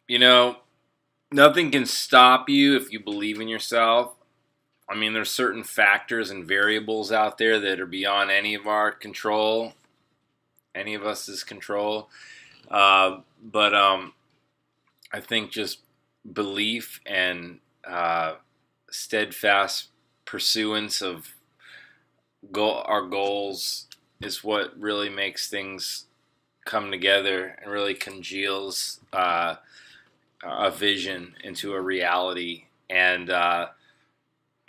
You know, nothing can stop you if you believe in yourself. I mean, there's certain factors and variables out there that are beyond any of our control, any of us's control. But I think just belief and steadfast pursuance of our goals is what really makes things come together and really congeals a vision into a reality. And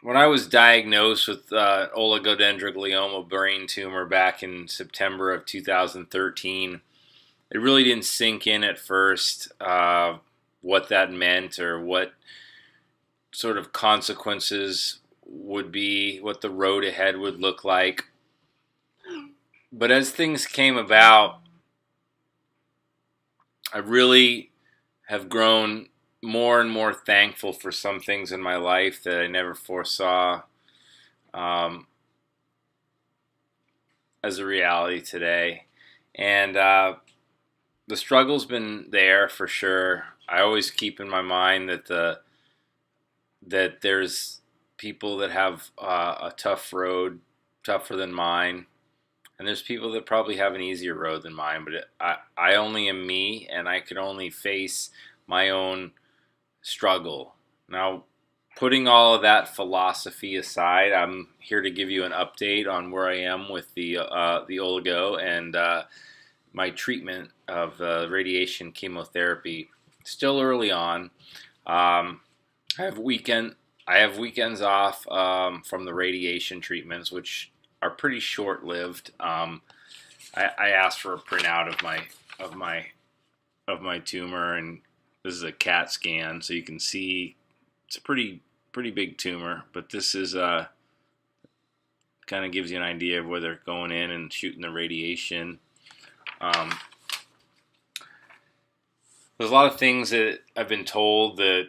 when I was diagnosed with oligodendroglioma brain tumor back in September of 2013, it really didn't sink in at first what that meant or what sort of consequences would be, what the road ahead would look like. But as things came about, I really have grown more and more thankful for some things in my life that I never foresaw um, as a reality today. And the struggle's been there for sure. I always keep in my mind that there's people that have a tough road, tougher than mine, and there's people that probably have an easier road than mine. But I only am me, and I can only face my own struggle. Now, putting all of that philosophy aside, I'm here to give you an update on where I am with the oligo and my treatment of radiation chemotherapy. Still early on. I have weekends off from the radiation treatments, which are pretty short-lived. I asked for a printout of my of my tumor, and this is a CAT scan, so you can see it's a pretty big tumor. But this is kind of gives you an idea of where they're going in and shooting the radiation. Um, there's a lot of things that I've been told that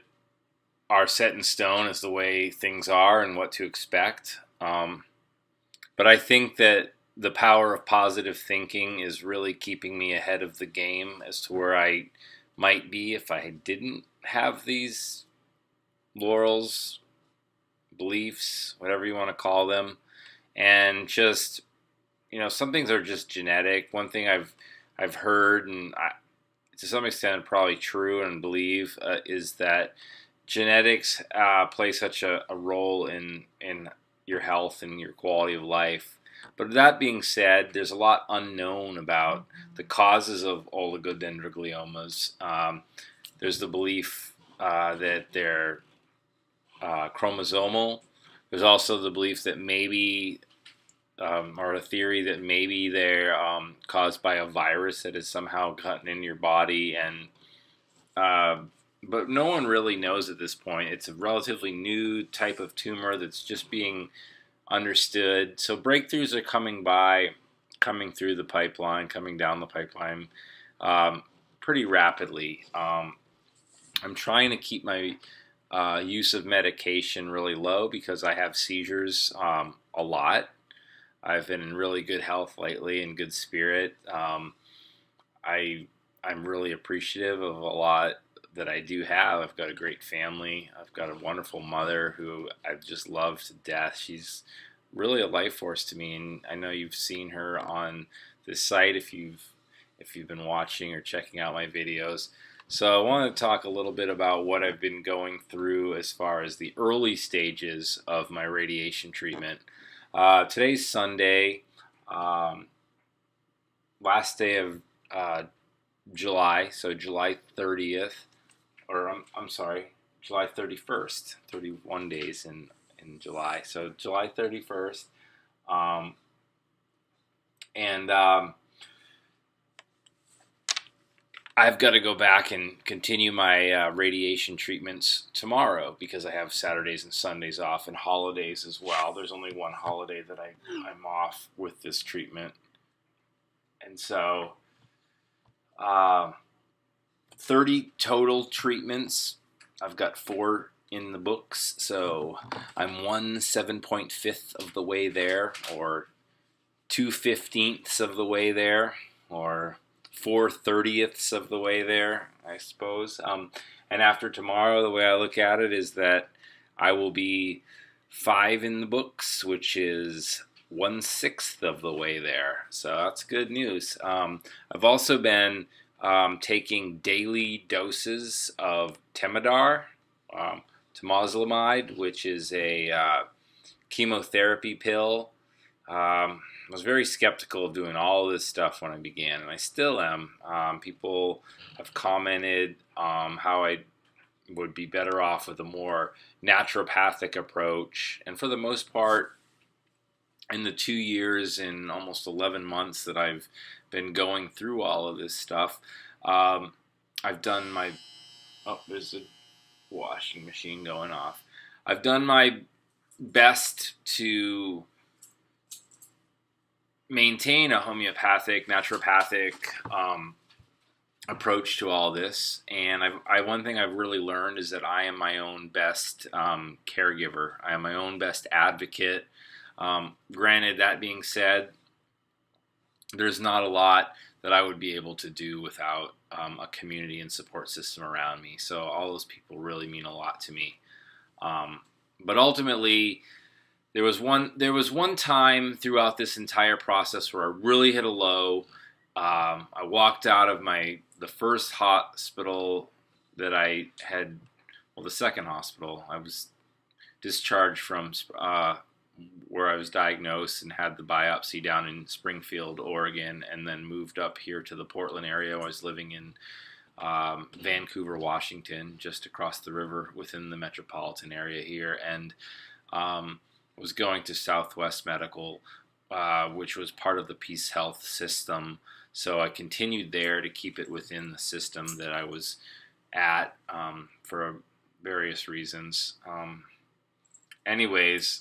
are set in stone as the way things are and what to expect. But I think that the power of positive thinking is really keeping me ahead of the game as to where I might be if I didn't have these laurels, beliefs, whatever you want to call them. And just, some things are just genetic. One thing I've heard, and to some extent probably true and believe, is that genetics play such a role in your health and your quality of life. But that being said, there's a lot unknown about the causes of oligodendrogliomas. There's the belief that they're chromosomal. There's also the belief that maybe, or a theory that maybe they're caused by a virus that has somehow gotten in your body. And but no one really knows at this point. It's a relatively new type of tumor that's just being understood. So breakthroughs are coming through the pipeline, coming down the pipeline pretty rapidly. I'm trying to keep my use of medication really low because I have seizures a lot. I've been in really good health lately and good spirit. I'm really appreciative of a lot that I do have. I've got a great family. I've got a wonderful mother who I've just loved to death. She's really a life force to me, and I know you've seen her on this site if you've been watching or checking out my videos. So I want to talk a little bit about what I've been going through as far as the early stages of my radiation treatment. Today's Sunday, last day of July, so July 30th, or I'm sorry, July 31st, 31 days in July. So July 31st, and I've got to go back and continue my radiation treatments tomorrow because I have Saturdays and Sundays off and holidays as well. There's only one holiday that I'm off with this treatment. And so 30 total treatments. I've got 4 in the books, so I'm 1/7.5 of the way there, or 2/15 of the way there, or 4/30ths of the way there, I suppose. And after tomorrow, the way I look at it is that I will be 5 in the books, which is 1/6 of the way there. So that's good news. I've also been taking daily doses of Temodar, Temozolomide, which is a chemotherapy pill. I was very skeptical of doing all of this stuff when I began, and I still am. People have commented how I would be better off with a more naturopathic approach, and for the most part, in the 2 years and almost 11 months that I've been going through all of this stuff, I've done my... Oh, there's a washing machine going off. I've done my best to maintain a homeopathic, naturopathic approach to all this. And one thing I've really learned is that I am my own best caregiver. I am my own best advocate. Granted, that being said, there's not a lot that I would be able to do without a community and support system around me. So all those people really mean a lot to me. But ultimately, there was one time throughout this entire process where I really hit a low. I walked out of the first hospital that I had, well, the second hospital. I was discharged from where I was diagnosed and had the biopsy down in Springfield, Oregon, and then moved up here to the Portland area. I was living in Vancouver, Washington, just across the river within the metropolitan area here, and was going to Southwest Medical, which was part of the Peace Health system. So I continued there to keep it within the system that I was at for various reasons. Anyways,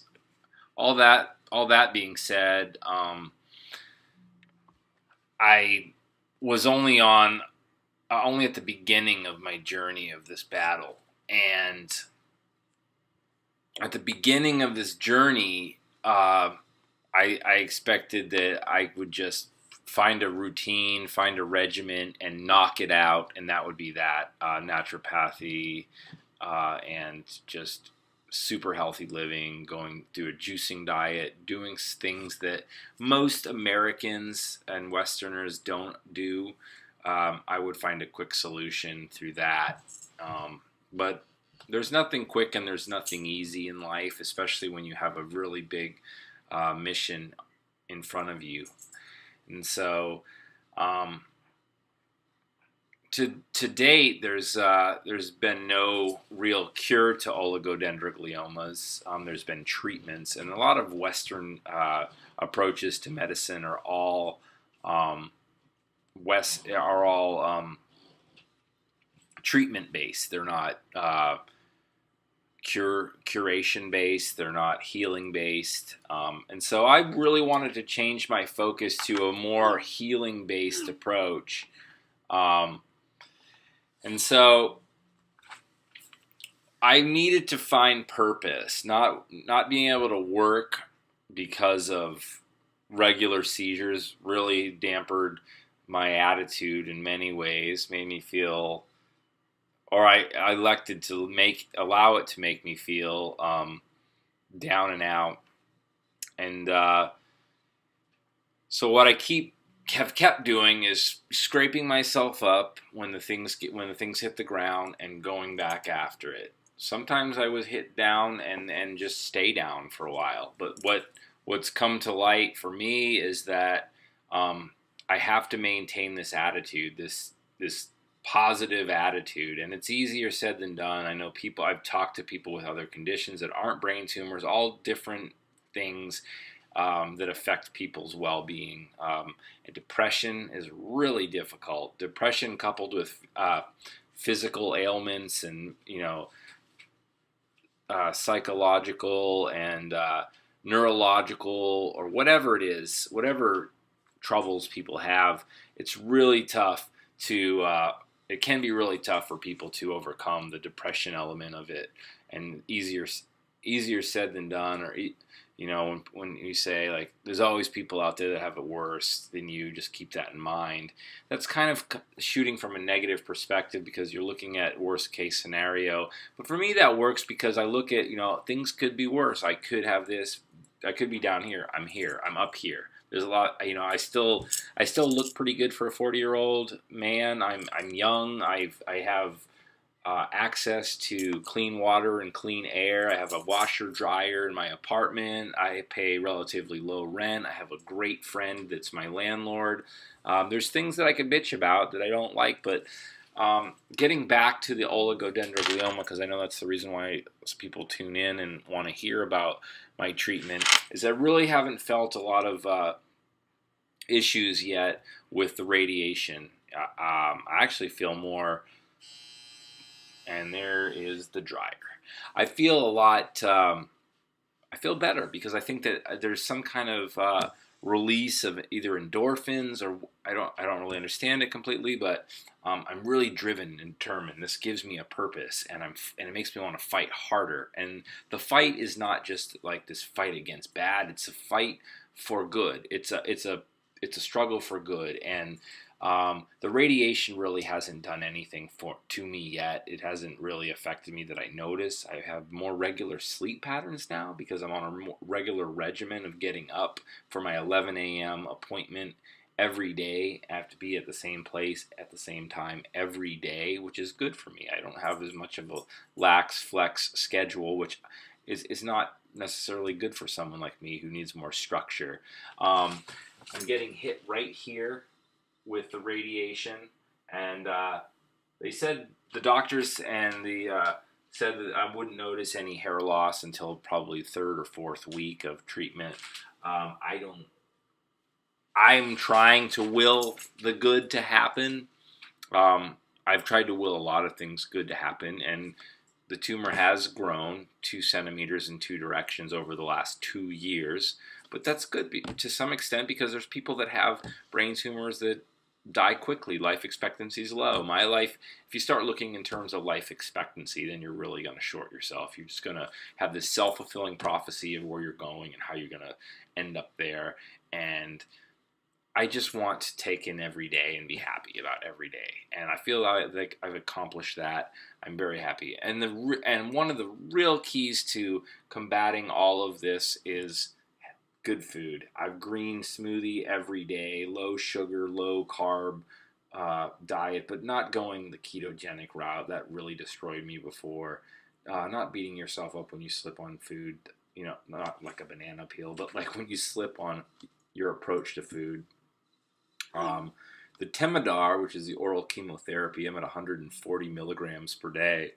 all that being said, I was only at the beginning of my journey of this battle, and at the beginning of this journey, I expected that I would just find a routine, find a regimen, and knock it out, and that would be that. Naturopathy and just super healthy living, going through a juicing diet, doing things that most Americans and Westerners don't do. I would find a quick solution through that. But there's nothing quick and there's nothing easy in life, especially when you have a really big mission in front of you. And so, to date, there's been no real cure to oligodendrogliomas. There's been treatments, and a lot of Western approaches to medicine are all treatment based. They're not curation based. They're not healing based. And so I really wanted to change my focus to a more healing based approach. And so I needed to find purpose, not being able to work because of regular seizures really dampened my attitude in many ways, made me feel, or I elected to allow it to make me feel down and out. And so what I have kept doing is scraping myself up when the things hit the ground and going back after it. Sometimes I would hit down and just stay down for a while. But what's come to light for me is that I have to maintain this attitude, this positive attitude, and it's easier said than done. I know I've talked to people with other conditions that aren't brain tumors, all different things that affect people's well-being. And depression is really difficult. Depression coupled with physical ailments and psychological and neurological, or whatever it is, whatever troubles people have, it's really tough to. It can be really tough for people to overcome the depression element of it, and easier said than done, or You know, when you say, like, there's always people out there that have it worse than you, just keep that in mind. That's kind of shooting from a negative perspective because you're looking at worst case scenario. But for me, that works because I look at, things could be worse. I could have this. I could be down here. I'm here. I'm up here. There's a lot. I still look pretty good for a 40-year-old man. I'm young. I have access to clean water and clean air. I have a washer dryer in my apartment. I pay relatively low rent. I have a great friend that's my landlord. There's things that I could bitch about that I don't like, but getting back to the oligodendroglioma, because I know that's the reason why people tune in and want to hear about my treatment, is I really haven't felt a lot of issues yet with the radiation. I actually feel more, and there is the dryer. I feel a lot, I feel better because I think that there's some kind of release of either endorphins, or I don't really understand it completely, but I'm really driven and determined. This gives me a purpose, and it makes me want to fight harder. And the fight is not just like this fight against bad; it's a fight for good. It's a struggle for good, and the radiation really hasn't done anything to me yet. It hasn't really affected me that I notice. I have more regular sleep patterns now because I'm on a more regular regimen of getting up for my 11 a.m. appointment every day. I have to be at the same place at the same time every day, which is good for me. I don't have as much of a lax flex schedule, which is not necessarily good for someone like me who needs more structure. I'm getting hit right here with the radiation, and they said, the doctors and said that I wouldn't notice any hair loss until probably third or fourth week of treatment. I'm trying to will the good to happen. I've tried to will a lot of things good to happen, and the tumor has grown 2 centimeters in 2 directions over the last 2 years. But that's good to some extent because there's people that have brain tumors that die quickly. Life expectancy is low. My life, if you start looking in terms of life expectancy, then you're really going to short yourself. You're just going to have this self-fulfilling prophecy of where you're going and how you're going to end up there. And I just want to take in every day and be happy about every day. And I feel like I've accomplished that. I'm very happy. And one of the real keys to combating all of this is good food. I've green smoothie every day, low sugar, low carb diet, but not going the ketogenic route. That really destroyed me before. Not beating yourself up when you slip on food, not like a banana peel, but like when you slip on your approach to food. The Temodar, which is the oral chemotherapy, I'm at 140 milligrams per day.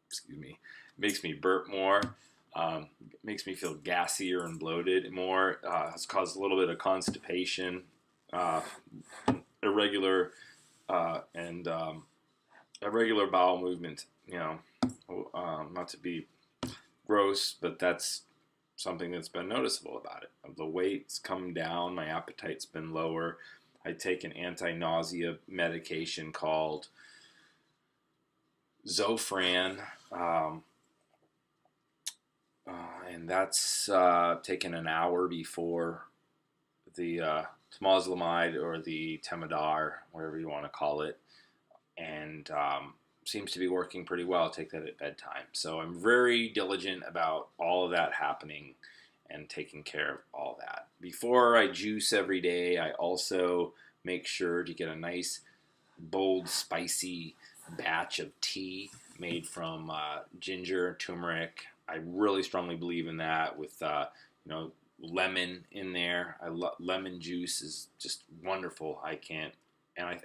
Excuse me. Makes me burp more. Makes me feel gassier and bloated more. Has caused a little bit of constipation, irregular irregular bowel movement. Not to be gross, but that's something that's been noticeable about it. The weight's come down. My appetite's been lower. I take an anti-nausea medication called Zofran. And that's taken an hour before the Temozolomide or the Temodar, whatever you want to call it, and seems to be working pretty well. I take that at bedtime. So I'm very diligent about all of that happening and taking care of all that. Before I juice every day, I also make sure to get a nice, bold, spicy batch of tea made from ginger, turmeric. I really strongly believe in that with, lemon in there. Lemon juice is just wonderful. And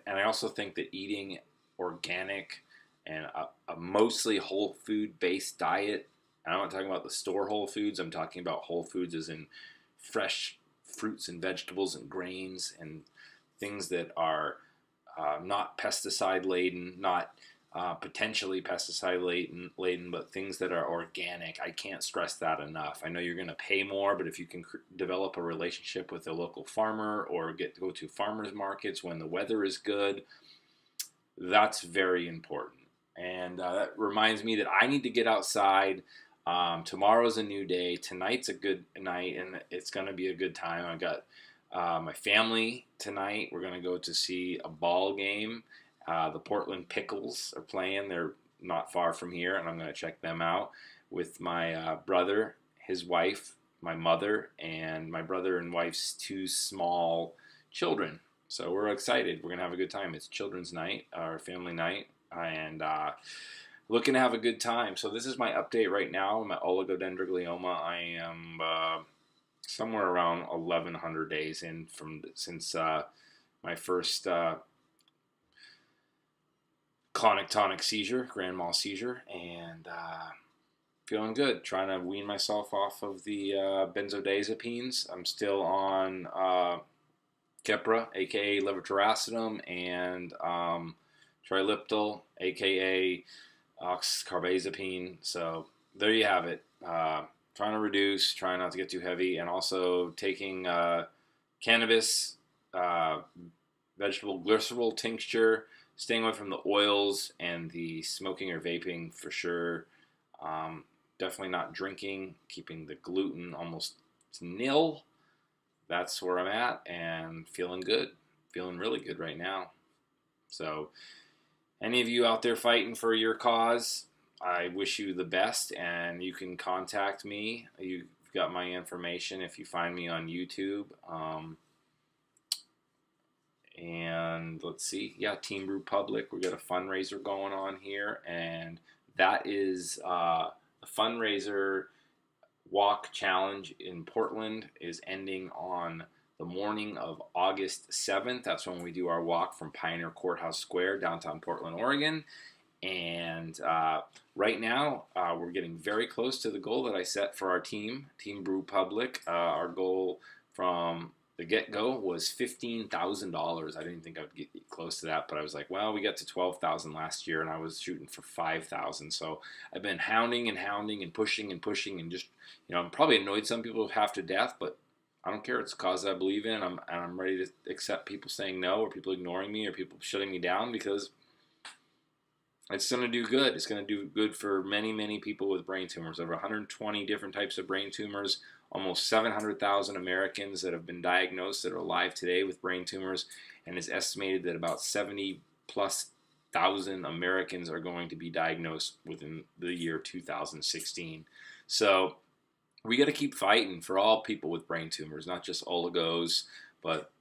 I also think that eating organic and a mostly whole food based diet. And I'm not talking about the store whole foods. I'm talking about whole foods as in fresh fruits and vegetables and grains and things that are not pesticide laden, not potentially pesticide laden, but things that are organic. I can't stress that enough. I know you're going to pay more, but if you can develop a relationship with a local farmer or go to farmers markets when the weather is good, that's very important. And that reminds me that I need to get outside. Tomorrow's a new day. Tonight's a good night, and it's going to be a good time. I got my family tonight. We're going to go to see a ball game. The Portland Pickles are playing. They're not far from here, and I'm going to check them out with my brother, his wife, my mother, and my brother and wife's two small children. So we're excited. We're going to have a good time. It's children's night, our family night, and looking to have a good time. So this is my update right now. My Oligodendroglioma. I am somewhere around 1,100 days in since my first clonic-tonic seizure, grand mal seizure, and feeling good. Trying to wean myself off of the benzodiazepines. I'm still on Keppra, a.k.a. levetiracetam, and triliptal, a.k.a. oxcarbazepine. So there you have it. Trying to reduce, trying not to get too heavy, and also taking cannabis, vegetable glycerol tincture, staying away from the oils and the smoking or vaping for sure. Definitely not drinking, keeping the gluten almost to nil. That's where I'm at, and feeling good. Feeling really good right now. So any of you out there fighting for your cause, I wish you the best, and you can contact me. You've got my information if you find me on YouTube. And let's see, yeah, Team Brew Public. We got a fundraiser going on here, and that is the fundraiser walk challenge in Portland is ending on the morning of August 7th. That's when we do our walk from Pioneer Courthouse Square, downtown Portland, Oregon. And right now, we're getting very close to the goal that I set for our team, Team Brew Public. Our goal from the get-go was $15,000. I didn't think I'd get close to that, but I was like, well, we got to $12,000 last year, and I was shooting for $5,000. So I've been hounding and pushing and just, I'm probably annoyed some people half to death, but I don't care. It's a cause I believe in, and I'm ready to accept people saying no, or people ignoring me, or people shutting me down, because it's going to do good. It's going to do good for many, many people with brain tumors. Over 120 different types of brain tumors, almost 700,000 Americans that have been diagnosed that are alive today with brain tumors, and it's estimated that about 70+ thousand Americans are going to be diagnosed within the year 2016. So we got to keep fighting for all people with brain tumors, not just oligos, but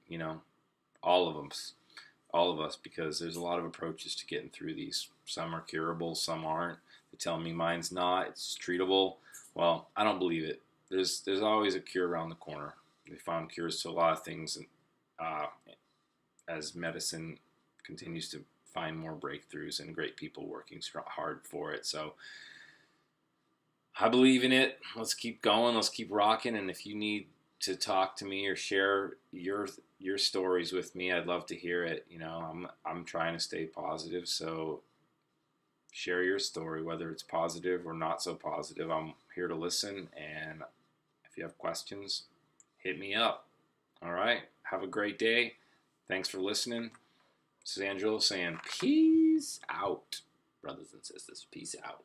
all of us, because there's a lot of approaches to getting through these. Some are curable, some aren't. They tell me mine's not. It's treatable. Well, I don't believe it. There's always a cure around the corner. They found cures to a lot of things, and as medicine continues to find more breakthroughs and great people working hard for it. So I believe in it. Let's keep going. Let's keep rocking. And if you need to talk to me or share your stories with me, I'd love to hear it. I'm trying to stay positive, so share your story, whether it's positive or not so positive. I'm here to listen, and if you have questions, hit me up. All right, have a great day. Thanks for listening. This is Angelo saying peace out, brothers and sisters. Peace out.